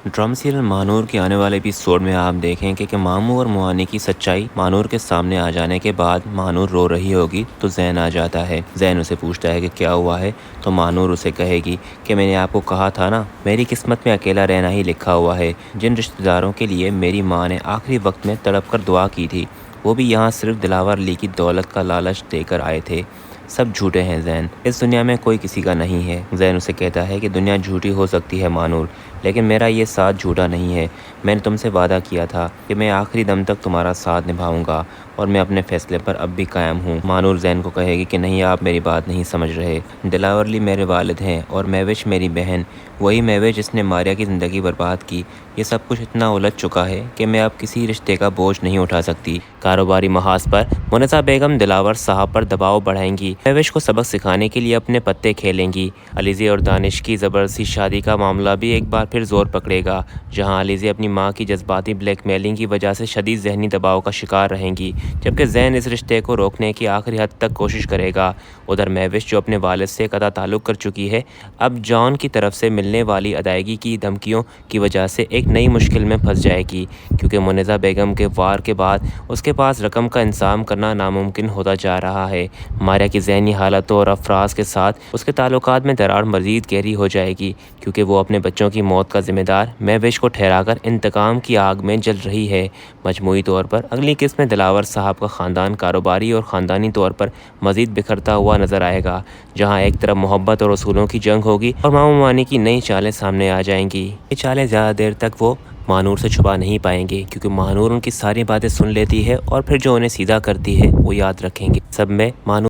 Drama serial Manur के आने वाले एपिसोड में आप देखेंगे कि मामू और मुआनी की सच्चाई मानूर के सामने आ जाने के बाद मानूर रो रही होगी तो जैन आ जाता है। जैन उसे पूछता है कि क्या हुआ है, तो मानूर उसे कहेगी कि मैंने आपको कहा था ना, मेरी किस्मत में अकेला रहना ही लिखा हुआ है। जिन रिश्तेदारों के लिए मेरी माँ ने आखिरी वक्त में तड़प कर दुआ की थी, वो भी यहाँ सिर्फ दिलावर अली की दौलत का लालच देकर आए थे। सब झूठे हैं जैन, इस दुनिया में कोई किसी का नहीं है। जैन उसे कहता है कि दुनिया झूठी हो सकती है मानूर, लेकिन मेरा ये साथ झूठा नहीं है। मैंने तुमसे वादा किया था कि मैं आखिरी दम तक तुम्हारा साथ निभाऊंगा और मैं अपने फैसले पर अब भी कायम हूँ। मानूर जैन को कहेगी कि नहीं, आप मेरी बात नहीं समझ रहे। दिलावर अली मेरे वालिद हैं और महविश मेरी बहन, वही महविश जिसने मारिया की ज़िंदगी बर्बाद की। ये सब कुछ इतना उलझ चुका है कि मैं अब किसी रिश्ते का बोझ नहीं उठा सकती। कारोबारी महाज पर मुनसा बेगम दिलावर साहब पर दबाव बढ़ाएंगी। महविश को सबक सिखाने के लिए अपने पत्ते खेलेंगी। अलीज़े और दानिश की ज़बरदस्ती शादी का मामला भी एक बार फिर जोर पकड़ेगा, जहां अलीज़े अपनी मां की जज्बाती ब्लैकमेलिंग की वजह से शदीद जहनी दबाव का शिकार रहेंगी, जबकि जैन इस रिश्ते को रोकने की आखिरी हद तक कोशिश करेगा। उधर महविश, जो अपने वालिद से कता ताल्लुक़ कर चुकी है, अब जॉन की तरफ से मिलने वाली अदायगी की धमकियों की वजह से एक नई मुश्किल में फंस जाएगी, क्योंकि मुनसा बेगम के वार के बाद उसके पास रकम का इंतजाम करना नामुमकिन होता जा रहा है। मारिया की जहनी हालतों और अफराज के साथ उसके ताल्लुकात में दरार मज़ीद गहरी हो जाएगी, क्योंकि वो अपने बच्चों की मौत का जिम्मेदार महविश को ठहराकर इंतकाम की आग में जल रही है। मजमूई तौर पर अगली किस्त में दिलावर साहब का ख़ानदान कारोबारी और ख़ानदानी तौर पर मज़ीद बिखरता हुआ नज़र आएगा, जहाँ एक तरफ मोहब्बत और उसूलों की जंग होगी और मामू मानी की नई चालें सामने आ जाएंगी। ये चालें ज़्यादा देर तक वो मानूर से छुपा नहीं पाएंगे, क्योंकि मानूर उनकी सारी बातें सुन लेती है और फिर जो उन्हें सीधा करती है वो याद रखेंगे। सब में मानूर